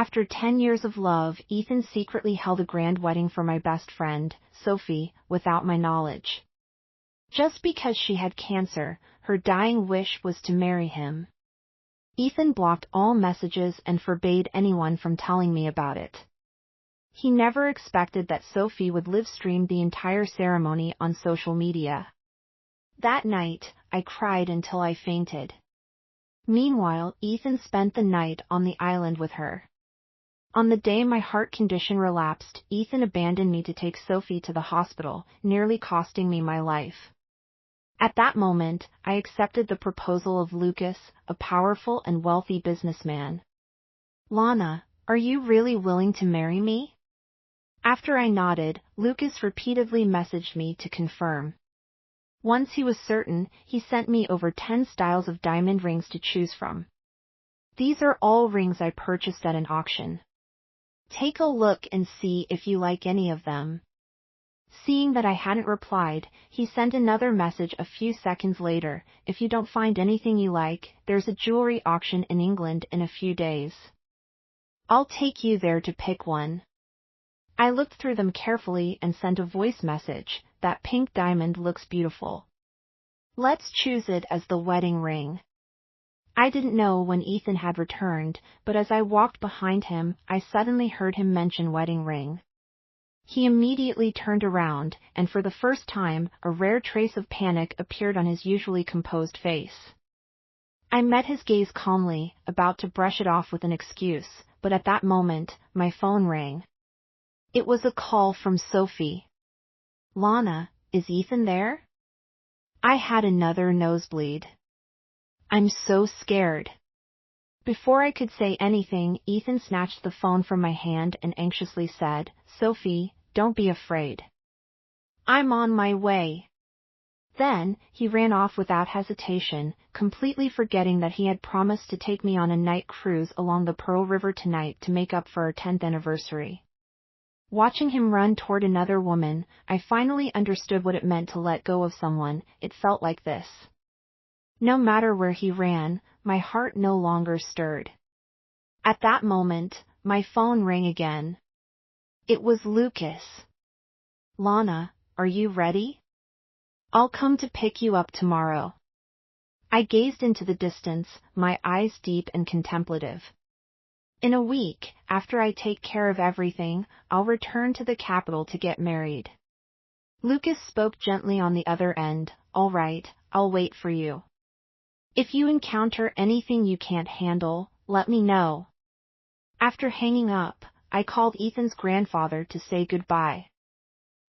After 10 years of love, Ethan secretly held a grand wedding for my best friend, Sophie, without my knowledge. Just because she had cancer, her dying wish was to marry him. Ethan blocked all messages and forbade anyone from telling me about it. He never expected that Sophie would live stream the entire ceremony on social media. That night, I cried until I fainted. Meanwhile, Ethan spent the night on the island with her. On the day my heart condition relapsed, Ethan abandoned me to take Sophie to the hospital, nearly costing me my life. At that moment, I accepted the proposal of Lucas, a powerful and wealthy businessman. "Lana, are you really willing to marry me?" After I nodded, Lucas repeatedly messaged me to confirm. Once he was certain, he sent me over 10 styles of diamond rings to choose from. These are all rings I purchased at an auction. Take a look and see if you like any of them. Seeing that I hadn't replied, he sent another message a few seconds later. "If you don't find anything you like, there's a jewelry auction in England in a few days. I'll take you there to pick one." I looked through them carefully and sent a voice message. "That pink diamond looks beautiful. Let's choose it as the wedding ring." I didn't know when Ethan had returned, but as I walked behind him, I suddenly heard him mention wedding ring. He immediately turned around, and for the first time, a rare trace of panic appeared on his usually composed face. I met his gaze calmly, about to brush it off with an excuse, but at that moment, my phone rang. It was a call from Sophie. "Lana, is Ethan there?" I had another nosebleed. "I'm so scared." Before I could say anything, Ethan snatched the phone from my hand and anxiously said, "Sophie, don't be afraid. I'm on my way." Then, he ran off without hesitation, completely forgetting that he had promised to take me on a night cruise along the Pearl River tonight to make up for our 10th anniversary. Watching him run toward another woman, I finally understood what it meant to let go of someone. It felt like this. No matter where he ran, my heart no longer stirred. At that moment, my phone rang again. It was Lucas. "Lana, are you ready? I'll come to pick you up tomorrow." I gazed into the distance, my eyes deep and contemplative. "In a week, after I take care of everything, I'll return to the capital to get married." Lucas spoke gently on the other end. "All right, I'll wait for you. If you encounter anything you can't handle, let me know." After hanging up, I called Ethan's grandfather to say goodbye.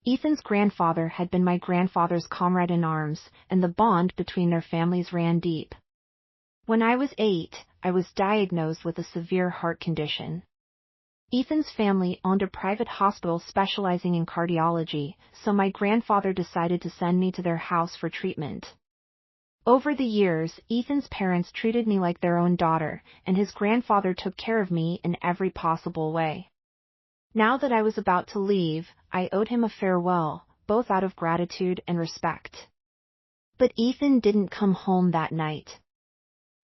Ethan's grandfather had been my grandfather's comrade in arms, and the bond between their families ran deep. When I was 8, I was diagnosed with a severe heart condition. Ethan's family owned a private hospital specializing in cardiology, so my grandfather decided to send me to their house for treatment. Over the years, Ethan's parents treated me like their own daughter, and his grandfather took care of me in every possible way. Now that I was about to leave, I owed him a farewell, both out of gratitude and respect. But Ethan didn't come home that night.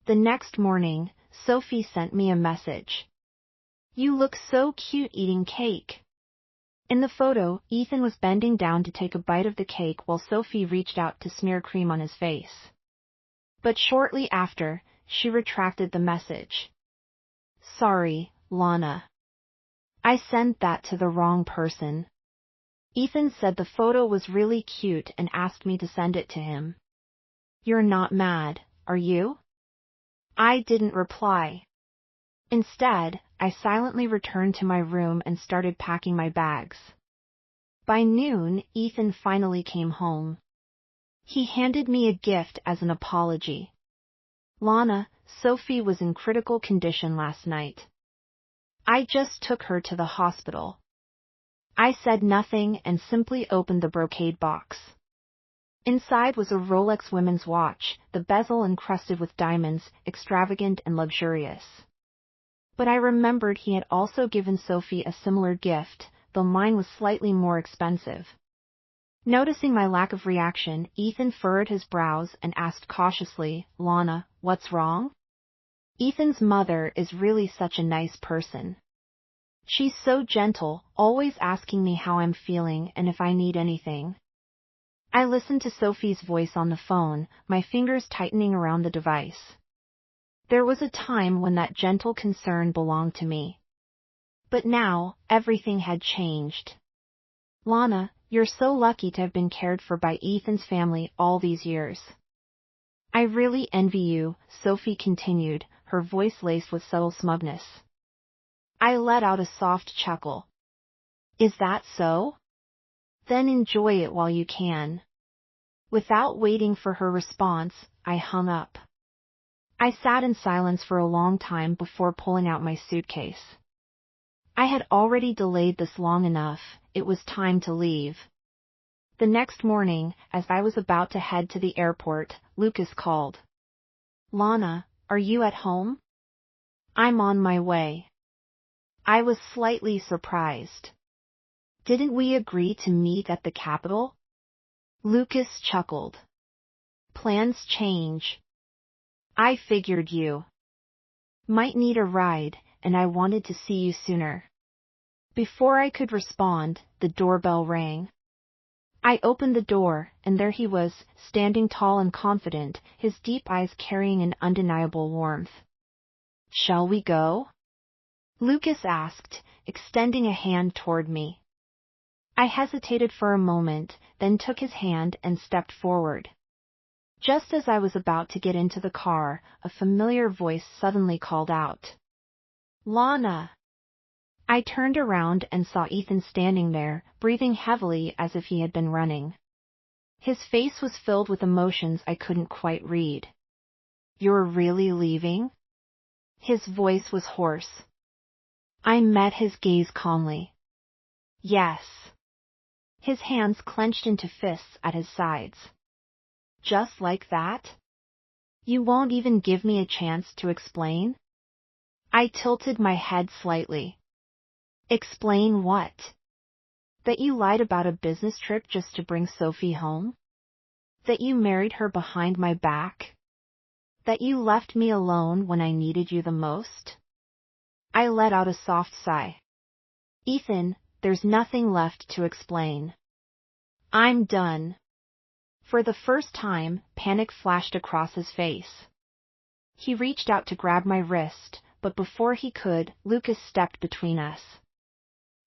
The next morning, Sophie sent me a message. "You look so cute eating cake." In the photo, Ethan was bending down to take a bite of the cake while Sophie reached out to smear cream on his face. But shortly after, she retracted the message. "Sorry, Lana. I sent that to the wrong person." Ethan said the photo was really cute and asked me to send it to him. "You're not mad, are you?" I didn't reply. Instead, I silently returned to my room and started packing my bags. By noon, Ethan finally came home. He handed me a gift as an apology. "Lana, Sophie was in critical condition last night. I just took her to the hospital." I said nothing and simply opened the brocade box. Inside was a Rolex women's watch, the bezel encrusted with diamonds, extravagant and luxurious. But I remembered he had also given Sophie a similar gift, though mine was slightly more expensive. Noticing my lack of reaction, Ethan furrowed his brows and asked cautiously, "Lana, what's wrong?" Ethan's mother is really such a nice person. She's so gentle, always asking me how I'm feeling and if I need anything. I listened to Sophie's voice on the phone, my fingers tightening around the device. There was a time when that gentle concern belonged to me. But now, everything had changed. Lana, you're so lucky to have been cared for by Ethan's family all these years. I really envy you, Sophie continued, her voice laced with subtle smugness. I let out a soft chuckle. Is that so? Then enjoy it while you can. Without waiting for her response, I hung up. I sat in silence for a long time before pulling out my suitcase. I had already delayed this long enough, it was time to leave. The next morning, as I was about to head to the airport, Lucas called. Lana, are you at home? I'm on my way. I was slightly surprised. Didn't we agree to meet at the Capitol? Lucas chuckled. Plans change. I figured you might need a ride, and I wanted to see you sooner. Before I could respond, the doorbell rang. I opened the door, and there he was, standing tall and confident, his deep eyes carrying an undeniable warmth. Shall we go? Lucas asked, extending a hand toward me. I hesitated for a moment, then took his hand and stepped forward. Just as I was about to get into the car, a familiar voice suddenly called out. Lana! I turned around and saw Ethan standing there, breathing heavily as if he had been running. His face was filled with emotions I couldn't quite read. You're really leaving? His voice was hoarse. I met his gaze calmly. Yes. His hands clenched into fists at his sides. Just like that? You won't even give me a chance to explain? I tilted my head slightly. Explain what? That you lied about a business trip just to bring Sophie home? That you married her behind my back? That you left me alone when I needed you the most? I let out a soft sigh. Ethan, there's nothing left to explain. I'm done. For the first time, panic flashed across his face. He reached out to grab my wrist, but before he could, Lucas stepped between us.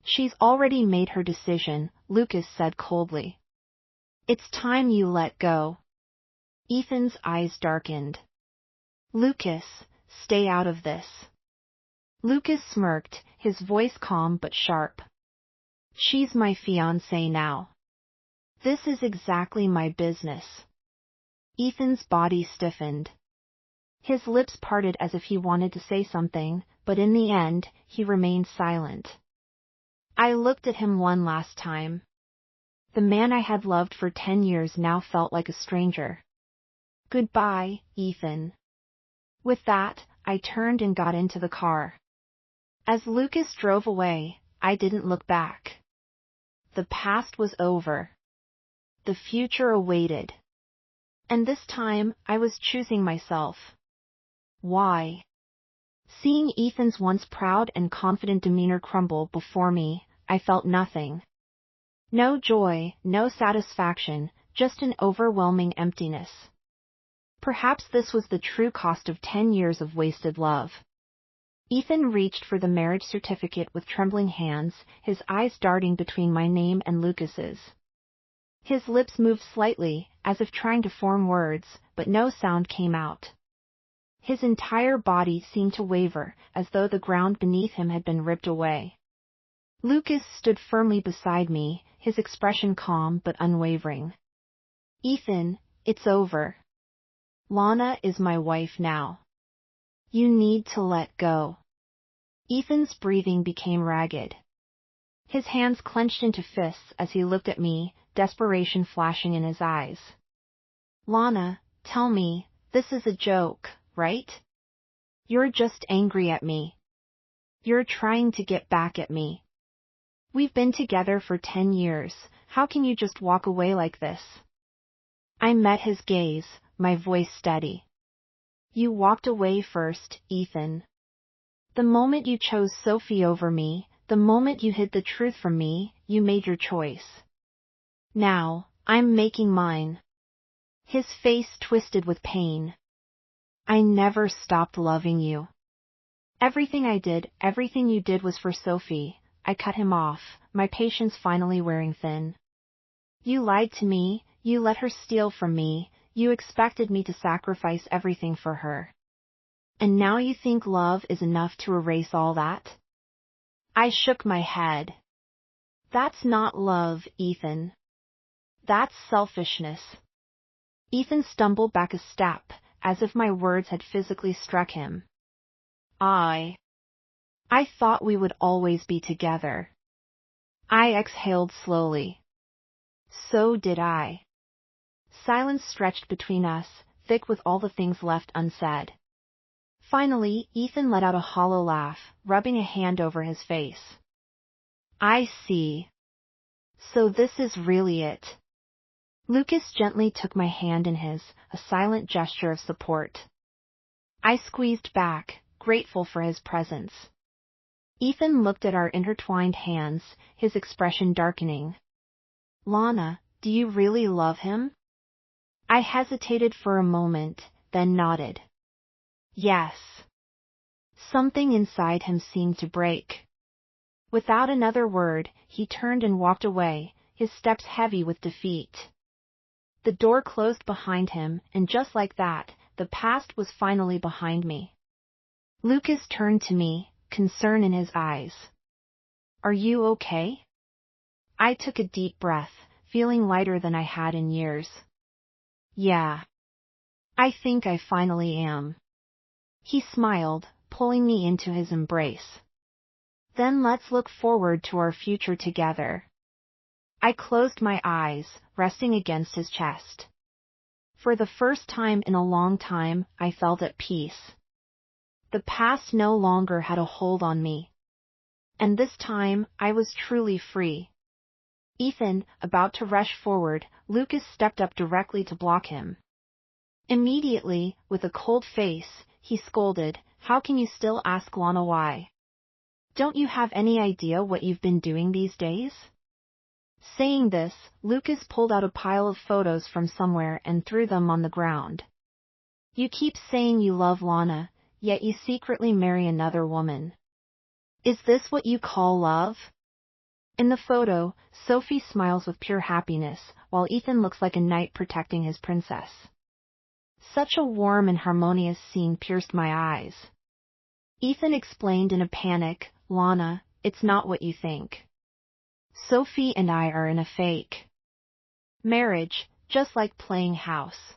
She's already made her decision, Lucas said coldly. It's time you let go. Ethan's eyes darkened. Lucas, stay out of this. Lucas smirked, his voice calm but sharp. She's my fiancée now. This is exactly my business. Ethan's body stiffened. His lips parted as if he wanted to say something, but in the end, he remained silent. I looked at him one last time. The man I had loved for 10 years now felt like a stranger. Goodbye, Ethan. With that, I turned and got into the car. As Lucas drove away, I didn't look back. The past was over. The future awaited. And this time, I was choosing myself. Why? Seeing Ethan's once proud and confident demeanor crumble before me, I felt nothing. No joy, no satisfaction, just an overwhelming emptiness. Perhaps this was the true cost of 10 years of wasted love. Ethan reached for the marriage certificate with trembling hands, his eyes darting between my name and Lucas's. His lips moved slightly, as if trying to form words, but no sound came out. His entire body seemed to waver, as though the ground beneath him had been ripped away. Lucas stood firmly beside me, his expression calm but unwavering. Ethan, it's over. Lana is my wife now. You need to let go. Ethan's breathing became ragged. His hands clenched into fists as he looked at me, desperation flashing in his eyes. Lana, tell me, this is a joke, right? You're just angry at me. You're trying to get back at me. We've been together for 10 years, how can you just walk away like this? I met his gaze, my voice steady. You walked away first, Ethan. The moment you chose Sophie over me, the moment you hid the truth from me, you made your choice. Now, I'm making mine. His face twisted with pain. I never stopped loving you. Everything I did, everything you did was for Sophie. I cut him off, my patience finally wearing thin. You lied to me, you let her steal from me, you expected me to sacrifice everything for her. And now you think love is enough to erase all that? I shook my head. That's not love, Ethan. That's selfishness. Ethan stumbled back a step, as if my words had physically struck him. I thought we would always be together. I exhaled slowly. So did I. Silence stretched between us, thick with all the things left unsaid. Finally, Ethan let out a hollow laugh, rubbing a hand over his face. I see. So this is really it. Lucas gently took my hand in his, a silent gesture of support. I squeezed back, grateful for his presence. Ethan looked at our intertwined hands, his expression darkening. Lana, do you really love him? I hesitated for a moment, then nodded. Yes. Something inside him seemed to break. Without another word, he turned and walked away, his steps heavy with defeat. The door closed behind him, and just like that, the past was finally behind me. Lucas turned to me, concern in his eyes. Are you okay? I took a deep breath, feeling lighter than I had in years. Yeah. I think I finally am. He smiled, pulling me into his embrace. Then let's look forward to our future together. I closed my eyes, resting against his chest. For the first time in a long time, I felt at peace. The past no longer had a hold on me. And this time, I was truly free. Ethan, about to rush forward, Lucas stepped up directly to block him. Immediately, with a cold face, he scolded, "How can you still ask Lana why? Don't you have any idea what you've been doing these days?" Saying this, Lucas pulled out a pile of photos from somewhere and threw them on the ground. You keep saying you love Lana, yet you secretly marry another woman. Is this what you call love? In the photo, Sophie smiles with pure happiness, while Ethan looks like a knight protecting his princess. Such a warm and harmonious scene pierced my eyes. Ethan explained in a panic, "Lana, it's not what you think. Sophie and I are in a fake marriage, just like playing house.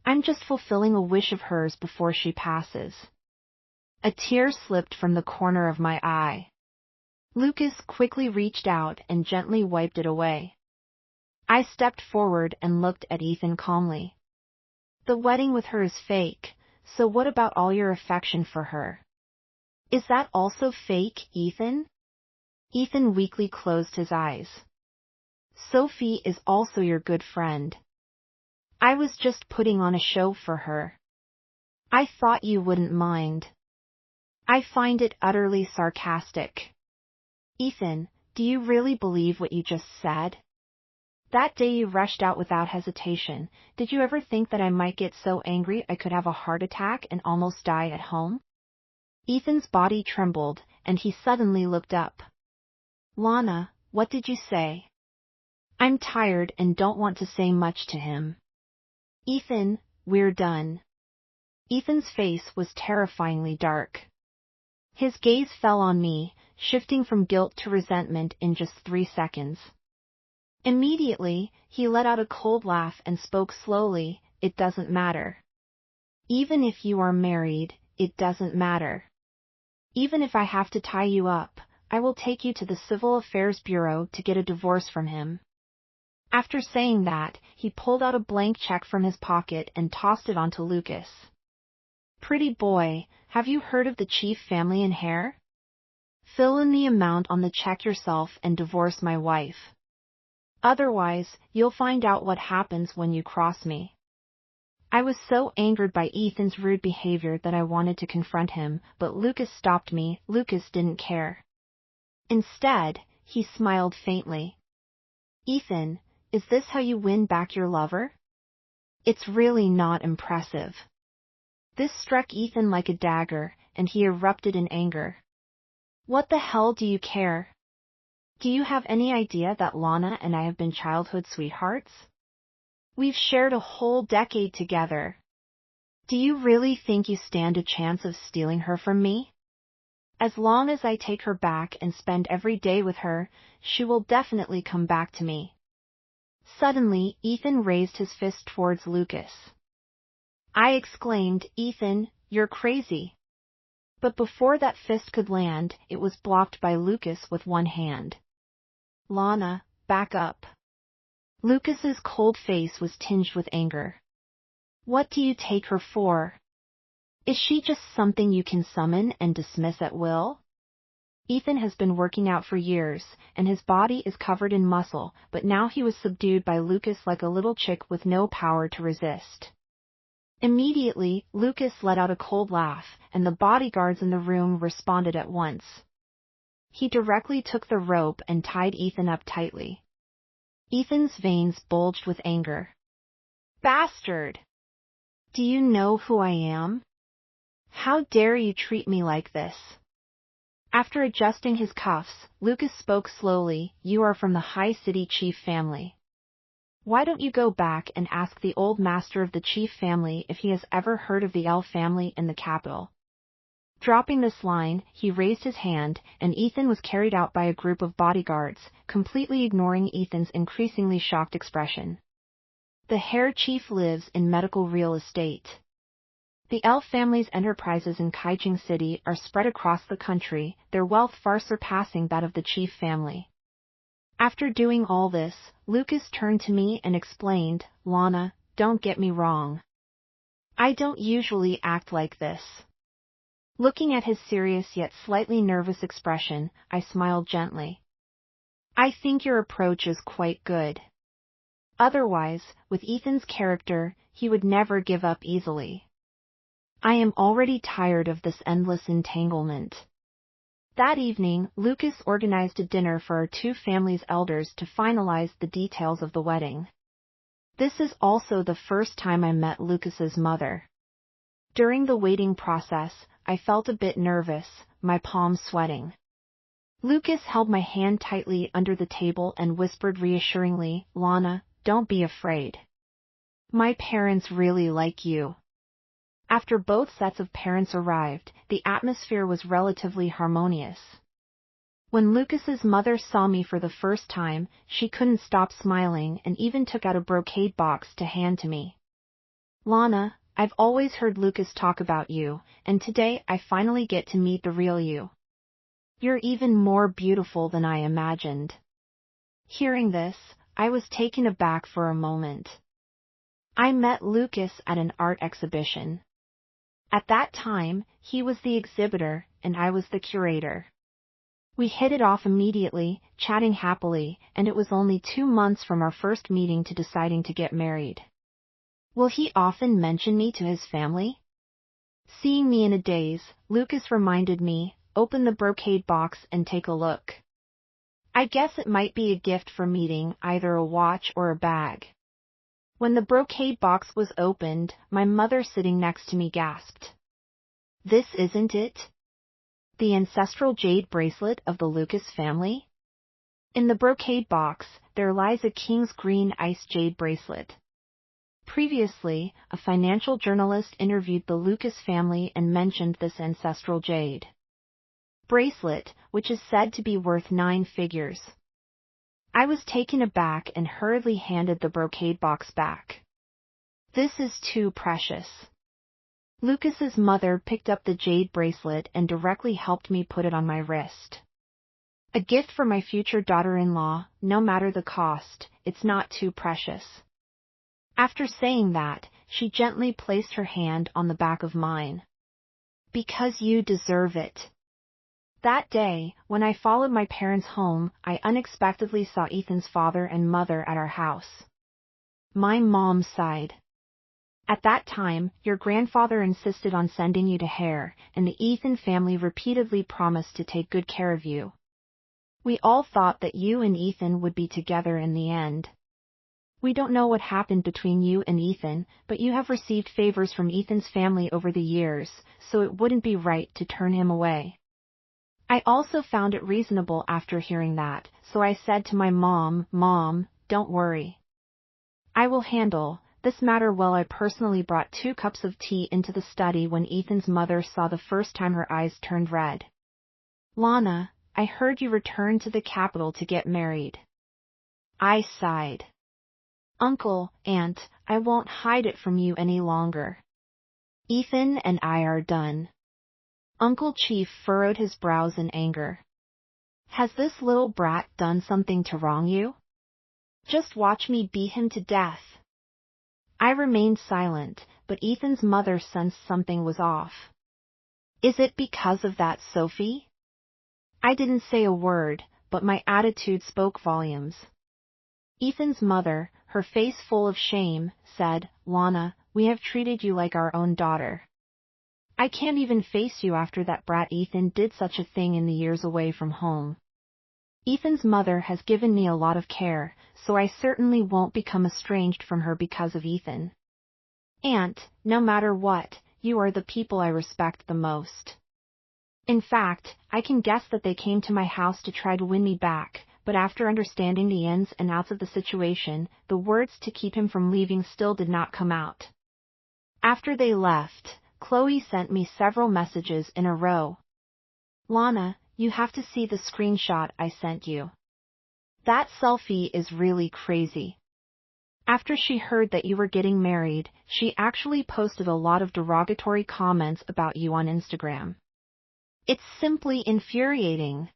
I'm just fulfilling a wish of hers before she passes." A tear slipped from the corner of my eye. Lucas quickly reached out and gently wiped it away. I stepped forward and looked at Ethan calmly. The wedding with her is fake, so what about all your affection for her? Is that also fake, Ethan? Ethan weakly closed his eyes. Sophie is also your good friend. I was just putting on a show for her. I thought you wouldn't mind. I find it utterly sarcastic. Ethan, do you really believe what you just said? That day you rushed out without hesitation. Did you ever think that I might get so angry I could have a heart attack and almost die at home? Ethan's body trembled, and he suddenly looked up. Lana, what did you say? I'm tired and don't want to say much to him. Ethan, we're done. Ethan's face was terrifyingly dark. His gaze fell on me, shifting from guilt to resentment in just 3 seconds. Immediately, he let out a cold laugh and spoke slowly, "It doesn't matter. Even if you are married, it doesn't matter. Even if I have to tie you up, I will take you to the Civil Affairs Bureau to get a divorce from him." After saying that, he pulled out a blank check from his pocket and tossed it onto Lucas. "Pretty boy, have you heard of the Chief Family and Hair? Fill in the amount on the check yourself and divorce my wife. Otherwise, you'll find out what happens when you cross me." I was so angered by Ethan's rude behavior that I wanted to confront him, but Lucas stopped me. Lucas didn't care. Instead, he smiled faintly. Ethan, is this how you win back your lover? It's really not impressive. This struck Ethan like a dagger, and he erupted in anger. What the hell do you care? Do you have any idea that Lana and I have been childhood sweethearts? We've shared a whole decade together. Do you really think you stand a chance of stealing her from me? As long as I take her back and spend every day with her, she will definitely come back to me. Suddenly, Ethan raised his fist towards Lucas. I exclaimed, Ethan, you're crazy. But before that fist could land, it was blocked by Lucas with one hand. Lana, back up. Lucas's cold face was tinged with anger. What do you take her for? Is she just something you can summon and dismiss at will? Ethan has been working out for years, and his body is covered in muscle, but now he was subdued by Lucas like a little chick with no power to resist. Immediately, Lucas let out a cold laugh, and the bodyguards in the room responded at once. He directly took the rope and tied Ethan up tightly. Ethan's veins bulged with anger. Bastard! Do you know who I am? How dare you treat me like this? After adjusting his cuffs, Lucas spoke slowly, You are from the High City Chief family. Why don't you go back and ask the old master of the Chief family if he has ever heard of the L family in the capital? Dropping this line, he raised his hand, and Ethan was carried out by a group of bodyguards, completely ignoring Ethan's increasingly shocked expression. The Hair Chief lives in medical real estate. The L family's enterprises in Kaijing City are spread across the country, their wealth far surpassing that of the Chief family. After doing all this, Lucas turned to me and explained, Lana, don't get me wrong. I don't usually act like this. Looking at his serious yet slightly nervous expression, I smiled gently. I think your approach is quite good. Otherwise, with Ethan's character, he would never give up easily. I am already tired of this endless entanglement. That evening, Lucas organized a dinner for our two families' elders to finalize the details of the wedding. This is also the first time I met Lucas's mother. During the waiting process, I felt a bit nervous, my palms sweating. Lucas held my hand tightly under the table and whispered reassuringly, Lana, don't be afraid. My parents really like you. After both sets of parents arrived, the atmosphere was relatively harmonious. When Lucas's mother saw me for the first time, she couldn't stop smiling and even took out a brocade box to hand to me. Lana, I've always heard Lucas talk about you, and today I finally get to meet the real you. You're even more beautiful than I imagined. Hearing this, I was taken aback for a moment. I met Lucas at an art exhibition. At that time, he was the exhibitor, and I was the curator. We hit it off immediately, chatting happily, and it was only 2 months from our first meeting to deciding to get married. Will he often mention me to his family? Seeing me in a daze, Lucas reminded me, open the brocade box and take a look. I guess it might be a gift for meeting, either a watch or a bag. When the brocade box was opened, my mother sitting next to me gasped. This isn't it? The ancestral jade bracelet of the Lucas family? In the brocade box, there lies a king's green ice jade bracelet. Previously, a financial journalist interviewed the Lucas family and mentioned this ancestral jade bracelet, which is said to be worth 9 figures. I was taken aback and hurriedly handed the brocade box back. This is too precious. Lucas's mother picked up the jade bracelet and directly helped me put it on my wrist. A gift for my future daughter-in-law, no matter the cost, it's not too precious. After saying that, she gently placed her hand on the back of mine. Because you deserve it. That day, when I followed my parents home, I unexpectedly saw Ethan's father and mother at our house. My mom sighed. At that time, your grandfather insisted on sending you to Hare, and the Ethan family repeatedly promised to take good care of you. We all thought that you and Ethan would be together in the end. We don't know what happened between you and Ethan, but you have received favors from Ethan's family over the years, so it wouldn't be right to turn him away. I also found it reasonable after hearing that, so I said to my mom, "Mom, don't worry. I will handle this matter well." I personally brought 2 cups of tea into the study when Ethan's mother saw the first time. Her eyes turned red. "Lana, I heard you returned to the capital to get married." I sighed. "Uncle, Aunt, I won't hide it from you any longer. Ethan and I are done." Uncle Chief furrowed his brows in anger. "Has this little brat done something to wrong you? Just watch me beat him to death." I remained silent, but Ethan's mother sensed something was off. "Is it because of that Sophie?" I didn't say a word, but my attitude spoke volumes. Ethan's mother, her face full of shame, said, "Lana, we have treated you like our own daughter. I can't even face you after that brat Ethan did such a thing in the years away from home. Ethan's mother has given me a lot of care, so I certainly won't become estranged from her because of Ethan. Aunt, no matter what, you are the people I respect the most. In fact, I can guess that they came to my house to try to win me back, but after understanding the ins and outs of the situation, the words to keep him from leaving still did not come out." After they left, Chloe sent me several messages in a row. "Lana, you have to see the screenshot I sent you. That selfie is really crazy." After she heard that you were getting married, she actually posted a lot of derogatory comments about you on Instagram. It's simply infuriating.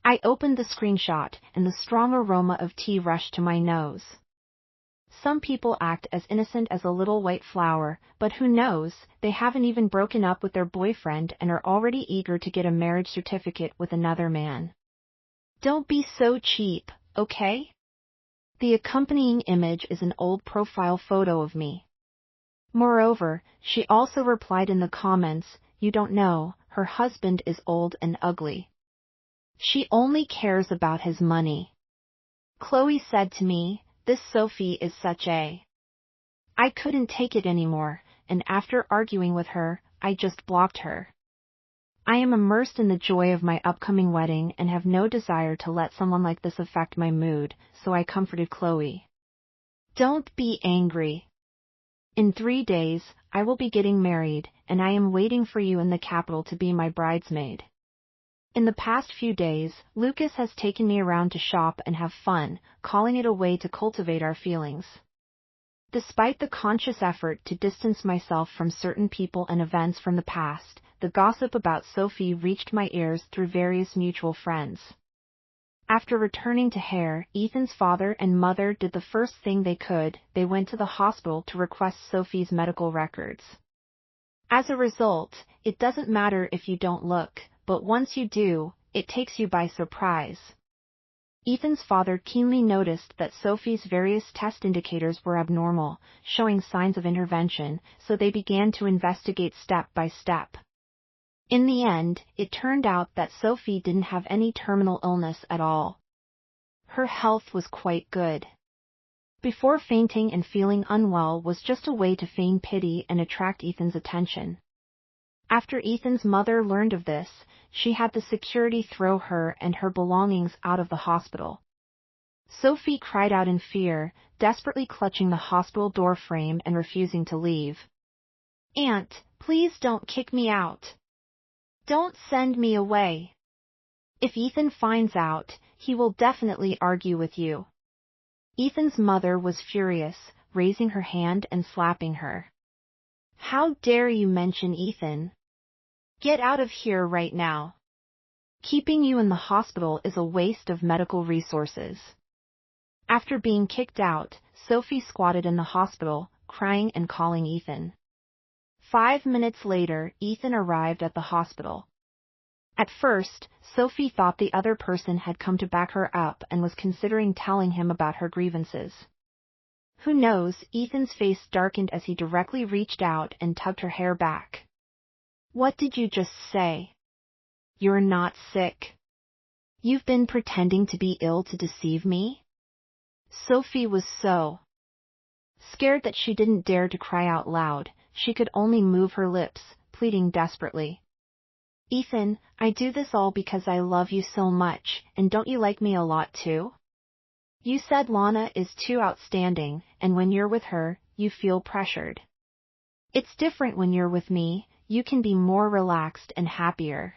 I opened the screenshot, and the strong aroma of tea rushed to my nose. Some people act as innocent as a little white flower, but who knows, they haven't even broken up with their boyfriend and are already eager to get a marriage certificate with another man. Don't be so cheap, okay? The accompanying image is an old profile photo of me. Moreover, she also replied in the comments, "You don't know, her husband is old and ugly. She only cares about his money." Chloe said to me, "This Sophie is such a..." I couldn't take it anymore, and after arguing with her, I just blocked her. I am immersed in the joy of my upcoming wedding and have no desire to let someone like this affect my mood, so I comforted Chloe. "Don't be angry. In 3 days, I will be getting married, and I am waiting for you in the capital to be my bridesmaid." In the past few days, Lucas has taken me around to shop and have fun, calling it a way to cultivate our feelings. Despite the conscious effort to distance myself from certain people and events from the past, the gossip about Sophie reached my ears through various mutual friends. After returning to Hare, Ethan's father and mother did the first thing they could. They went to the hospital to request Sophie's medical records. As a result, it doesn't matter if you don't look, but once you do, it takes you by surprise. Ethan's father keenly noticed that Sophie's various test indicators were abnormal, showing signs of intervention, so they began to investigate step by step. In the end, it turned out that Sophie didn't have any terminal illness at all. Her health was quite good. Before fainting and feeling unwell was just a way to feign pity and attract Ethan's attention. After Ethan's mother learned of this, she had the security throw her and her belongings out of the hospital. Sophie cried out in fear, desperately clutching the hospital door frame and refusing to leave. "Aunt, please don't kick me out. Don't send me away. If Ethan finds out, he will definitely argue with you." Ethan's mother was furious, raising her hand and slapping her. "How dare you mention Ethan? Get out of here right now. Keeping you in the hospital is a waste of medical resources." After being kicked out, Sophie squatted in the hospital, crying and calling Ethan. 5 minutes later, Ethan arrived at the hospital. At first, Sophie thought the other person had come to back her up and was considering telling him about her grievances. Who knows, Ethan's face darkened as he directly reached out and tugged her hair back. "What did you just say? You're not sick. You've been pretending to be ill to deceive me? Sophie was so scared that she didn't dare to cry out loud. She could only move her lips, pleading desperately. Ethan, I do this all because I love you so much, and don't you like me a lot too? You said Lana is too outstanding, and when you're with her, you feel pressured. It's different when you're with me, you can be more relaxed and happier.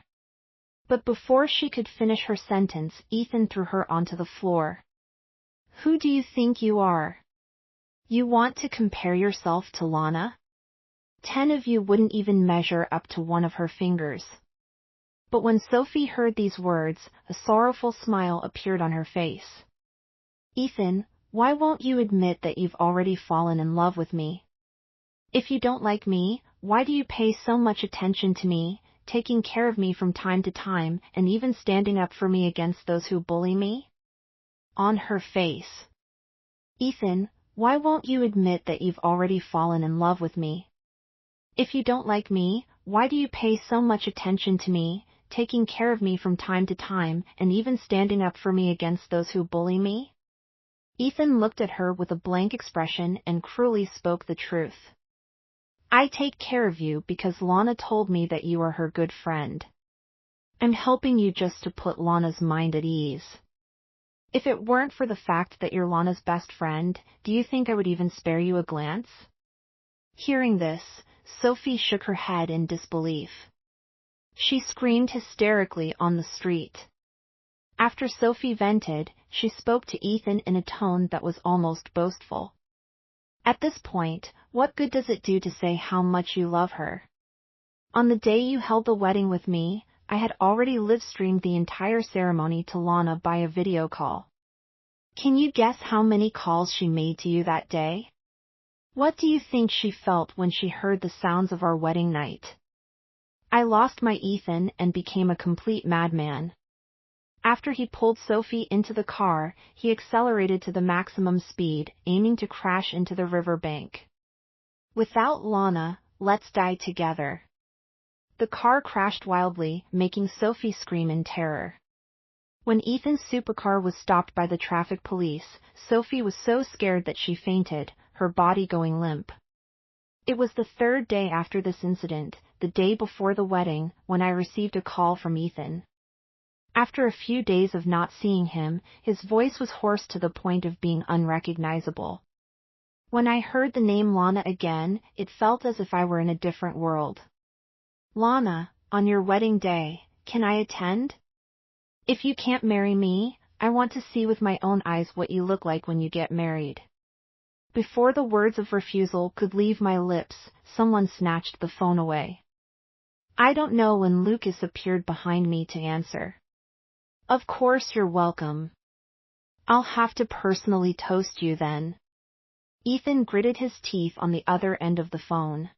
But before she could finish her sentence, Ethan threw her onto the floor. Who do you think you are? You want to compare yourself to Lana? 10 of you wouldn't even measure up to one of her fingers. But when Sophie heard these words, a sorrowful smile appeared on her face. Ethan, why won't you admit that you've already fallen in love with me? If you don't like me, why do you pay so much attention to me, taking care of me from time to time, and even standing up for me against those who bully me? On her face. Ethan, why won't you admit that you've already fallen in love with me? If you don't like me, why do you pay so much attention to me, taking care of me from time to time, and even standing up for me against those who bully me? Ethan looked at her with a blank expression and cruelly spoke the truth. I take care of you because Lana told me that you are her good friend. I'm helping you just to put Lana's mind at ease. If it weren't for the fact that you're Lana's best friend, do you think I would even spare you a glance? Hearing this, Sophie shook her head in disbelief. She screamed hysterically on the street. After Sophie vented, she spoke to Ethan in a tone that was almost boastful. At this point, what good does it do to say how much you love her? On the day you held the wedding with me, I had already live-streamed the entire ceremony to Lana by a video call. Can you guess how many calls she made to you that day? What do you think she felt when she heard the sounds of our wedding night? I lost my Ethan and became a complete madman. After he pulled Sophie into the car, he accelerated to the maximum speed, aiming to crash into the riverbank. Without Lana, let's die together. The car crashed wildly, making Sophie scream in terror. When Ethan's supercar was stopped by the traffic police, Sophie was so scared that she fainted, her body going limp. It was the third day after this incident, the day before the wedding, when I received a call from Ethan. After a few days of not seeing him, his voice was hoarse to the point of being unrecognizable. When I heard the name Lana again, it felt as if I were in a different world. Lana, on your wedding day, can I attend? If you can't marry me, I want to see with my own eyes what you look like when you get married. Before the words of refusal could leave my lips, someone snatched the phone away. I don't know when Lucas appeared behind me to answer. Of course you're welcome. I'll have to personally toast you then. Ethan gritted his teeth on the other end of the phone.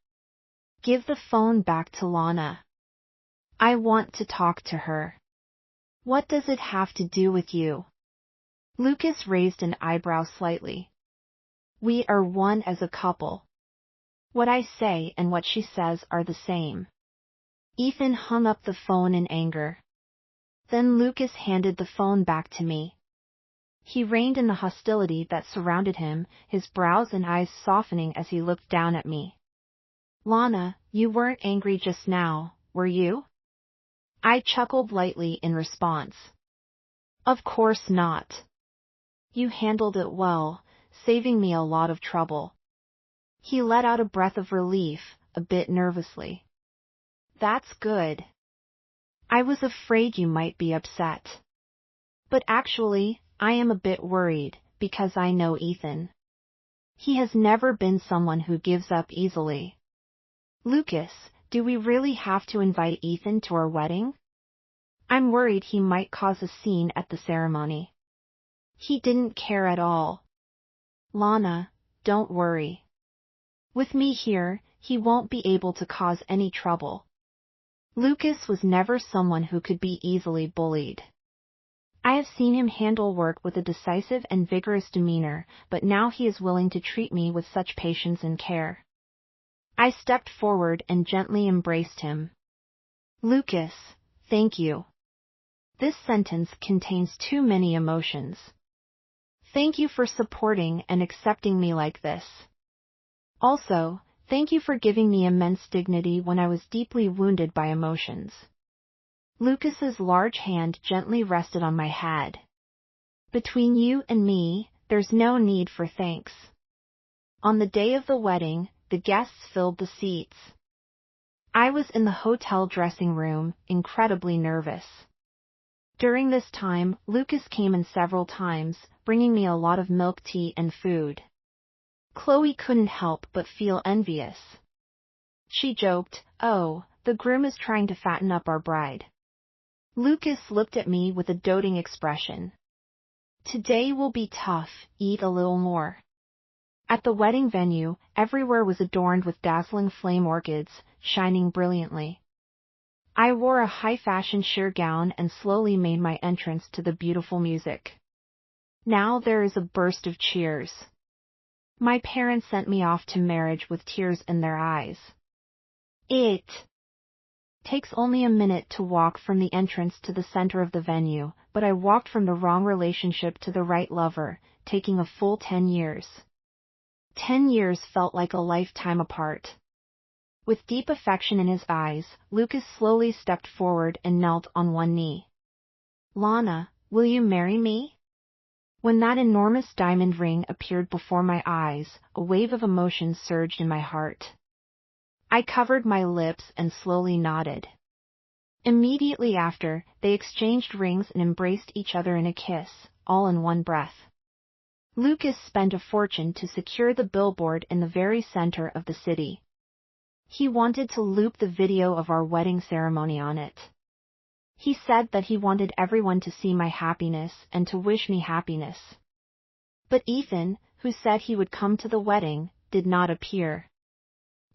Give the phone back to Lana. I want to talk to her. What does it have to do with you? Lucas raised an eyebrow slightly. We are one as a couple. What I say and what she says are the same. Ethan hung up the phone in anger. Then Lucas handed the phone back to me. He reined in the hostility that surrounded him, his brows and eyes softening as he looked down at me. Lana, you weren't angry just now, were you? I chuckled lightly in response. Of course not. You handled it well, saving me a lot of trouble. He let out a breath of relief, a bit nervously. That's good. I was afraid you might be upset. But actually, I am a bit worried, because I know Ethan. He has never been someone who gives up easily. Lucas, do we really have to invite Ethan to our wedding? I'm worried he might cause a scene at the ceremony. He didn't care at all. Lana, don't worry. With me here, he won't be able to cause any trouble. Lucas was never someone who could be easily bullied. I have seen him handle work with a decisive and vigorous demeanor, but now he is willing to treat me with such patience and care. I stepped forward and gently embraced him. Lucas, thank you. This sentence contains too many emotions. Thank you for supporting and accepting me like this. Also, thank you for giving me immense dignity when I was deeply wounded by emotions. Lucas's large hand gently rested on my head. Between you and me, there's no need for thanks. On the day of the wedding, the guests filled the seats. I was in the hotel dressing room, incredibly nervous. During this time, Lucas came in several times, bringing me a lot of milk tea and food. Chloe couldn't help but feel envious. She joked, "Oh, the groom is trying to fatten up our bride." Lucas looked at me with a doting expression. "Today will be tough, eat a little more." At the wedding venue, everywhere was adorned with dazzling flame orchids, shining brilliantly. I wore a high-fashion sheer gown and slowly made my entrance to the beautiful music. Now there is a burst of cheers. My parents sent me off to marriage with tears in their eyes. It takes only a minute to walk from the entrance to the center of the venue, but I walked from the wrong relationship to the right lover, taking a full 10 years. 10 years felt like a lifetime apart. With deep affection in his eyes, Lucas slowly stepped forward and knelt on one knee. "Lana, will you marry me?" When that enormous diamond ring appeared before my eyes, a wave of emotion surged in my heart. I covered my lips and slowly nodded. Immediately after, they exchanged rings and embraced each other in a kiss, all in one breath. Lucas spent a fortune to secure the billboard in the very center of the city. He wanted to loop the video of our wedding ceremony on it. He said that he wanted everyone to see my happiness and to wish me happiness. But Ethan, who said he would come to the wedding, did not appear.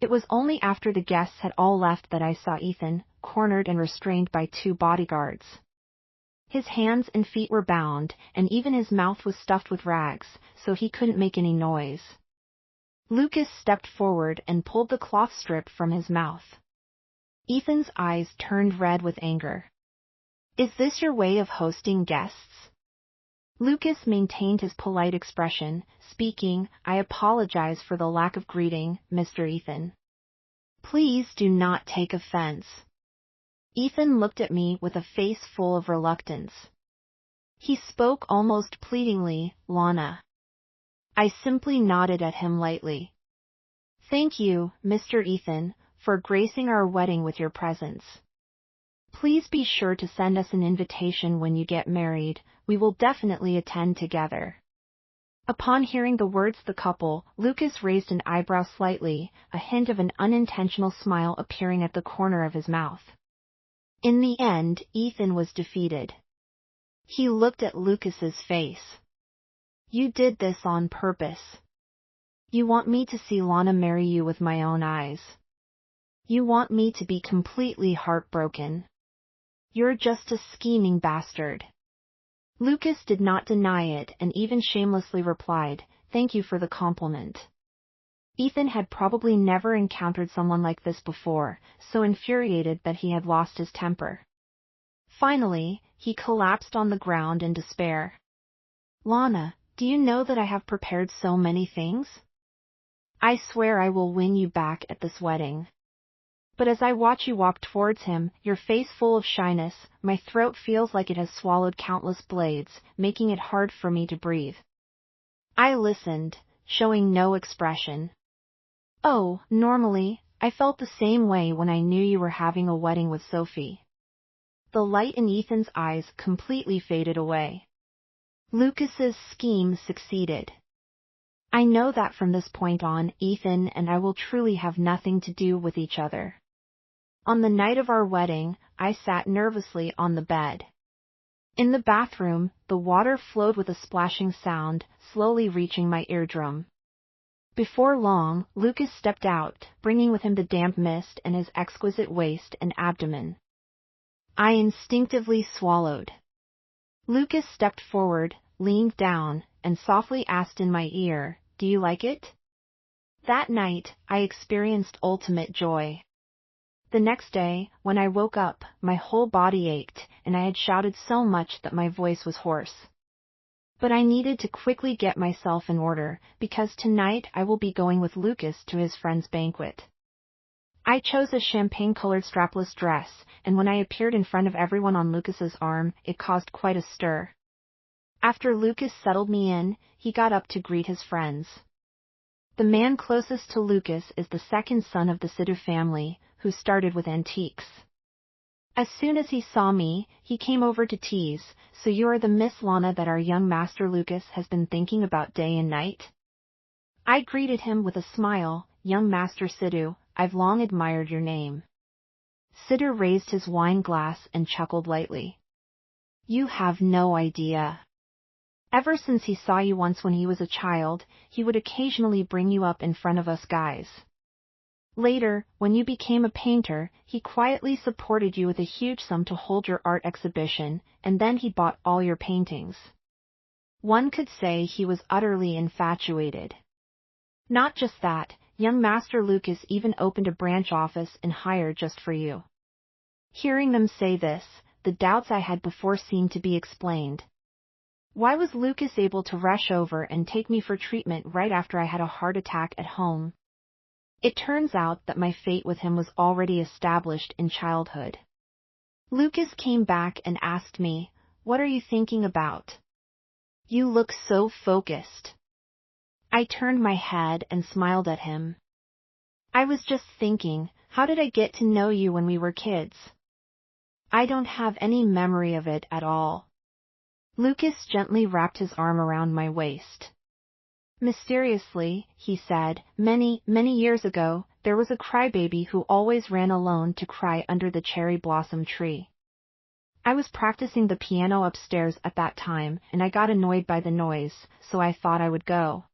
It was only after the guests had all left that I saw Ethan, cornered and restrained by 2 bodyguards. His hands and feet were bound, and even his mouth was stuffed with rags, so he couldn't make any noise. Lucas stepped forward and pulled the cloth strip from his mouth. Ethan's eyes turned red with anger. "Is this your way of hosting guests?" Lucas maintained his polite expression, speaking, "I apologize for the lack of greeting, Mr. Ethan. Please do not take offense." Ethan looked at me with a face full of reluctance. He spoke almost pleadingly, "Lana." I simply nodded at him lightly. "Thank you, Mr. Ethan, for gracing our wedding with your presence. Please be sure to send us an invitation when you get married. We will definitely attend together." Upon hearing the words the couple, Lucas raised an eyebrow slightly, a hint of an unintentional smile appearing at the corner of his mouth. In the end, Ethan was defeated. He looked at Lucas's face. "You did this on purpose. You want me to see Lana marry you with my own eyes. You want me to be completely heartbroken. You're just a scheming bastard." Lucas did not deny it and even shamelessly replied, "Thank you for the compliment." Ethan had probably never encountered someone like this before, so infuriated that he had lost his temper. Finally, he collapsed on the ground in despair. "Lana, do you know that I have prepared so many things? I swear I will win you back at this wedding." But as I watch you walk towards him, your face full of shyness, my throat feels like it has swallowed countless blades, making it hard for me to breathe. I listened, showing no expression. "Oh, normally, I felt the same way when I knew you were having a wedding with Sophie." The light in Ethan's eyes completely faded away. Lucas's scheme succeeded. I know that from this point on, Ethan and I will truly have nothing to do with each other. On the night of our wedding, I sat nervously on the bed. In the bathroom, the water flowed with a splashing sound, slowly reaching my eardrum. Before long, Lucas stepped out, bringing with him the damp mist and his exquisite waist and abdomen. I instinctively swallowed. Lucas stepped forward, leaned down, and softly asked in my ear, "Do you like it?" That night, I experienced ultimate joy. The next day, when I woke up, my whole body ached, and I had shouted so much that my voice was hoarse. But I needed to quickly get myself in order, because tonight I will be going with Lucas to his friend's banquet. I chose a champagne-colored strapless dress, and when I appeared in front of everyone on Lucas's arm, it caused quite a stir. After Lucas settled me in, he got up to greet his friends. The man closest to Lucas is the second son of the Sidhu family, who started with antiques. As soon as he saw me, he came over to tease, "So you are the Miss Lana that our young master Lucas has been thinking about day and night?" I greeted him with a smile, "Young Master Sidhu, I've long admired your name." Sidhu raised his wine glass and chuckled lightly. "You have no idea. Ever since he saw you once when he was a child, he would occasionally bring you up in front of us guys. Later, when you became a painter, he quietly supported you with a huge sum to hold your art exhibition, and then he bought all your paintings. One could say he was utterly infatuated. Not just that, young Master Lucas even opened a branch office in Hire just for you." Hearing them say this, the doubts I had before seemed to be explained. Why was Lucas able to rush over and take me for treatment right after I had a heart attack at home? It turns out that my fate with him was already established in childhood. Lucas came back and asked me, "What are you thinking about? You look so focused." I turned my head and smiled at him. "I was just thinking, how did I get to know you when we were kids? I don't have any memory of it at all." Lucas gently wrapped his arm around my waist. "Mysteriously," he said, many years ago, there was a crybaby who always ran alone to cry under the cherry blossom tree. I was practicing the piano upstairs at that time, and I got annoyed by the noise, so I thought I would go.